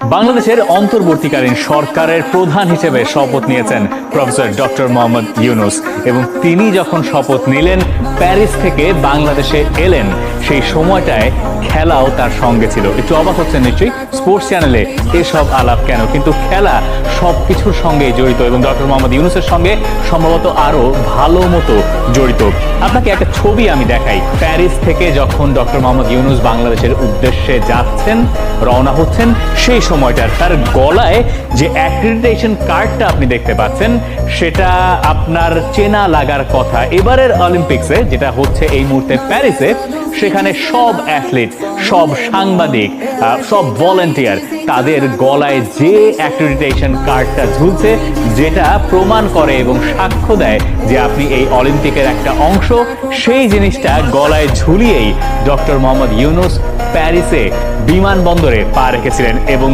বাংলাদেশের অন্তর্বর্তীকালীন সরকারের প্রধান হিসেবে শপথ নিয়েছেন প্রফেসর ডক্টর মোহাম্মদ ইউনূস এবং তিনি যখন শপথ নিলেন প্যারিস থেকে বাংলাদেশে এলেন সেই সময়টায় খেলাও তার সঙ্গে ছিল। একটু অবাক হচ্ছেন নিশ্চয়ই, স্পোর্টস চ্যানেলে এসব আলাপ কেন, কিন্তু খেলা সবকিছুর সঙ্গে জড়িত এবং ডক্টর মোহাম্মদ ইউনূসের সঙ্গে সম্ভবত আরো ভালো মতো জড়িত। আপনাকে একটা ছবি আমি দেখাই। প্যারিস থেকে যখন ডক্টর মোহাম্মদ ইউনূস বাংলাদেশের উদ্দেশ্যে যাচ্ছেন, রওনা হচ্ছেন, সেই সময়টার তার গলায় যে অ্যাক্রিডিটেশন কার্ডটা আপনি দেখতে পাচ্ছেন সেটা আপনার চেনা লাগার কথা। এবারের অলিম্পিক্সে যেটা হচ্ছে এই মুহূর্তে প্যারিসে, সেখানে সব অ্যাথলিট, সব সাংবাদিক, সব ভলান্টিয়ার, তাদের গলায় যে অ্যাক্রিডিটেশন কার্ডটা ঝুলছে যেটা প্রমাণ করে এবং সাক্ষ্য দেয় যে আপনি এই অলিম্পিকের একটা অংশ, সেই জিনিসটা গলায় ঝুলিয়েই ডক্টর মোহাম্মদ ইউনূস প্যারিসে বিমানবন্দরে পা রেখেছিলেন এবং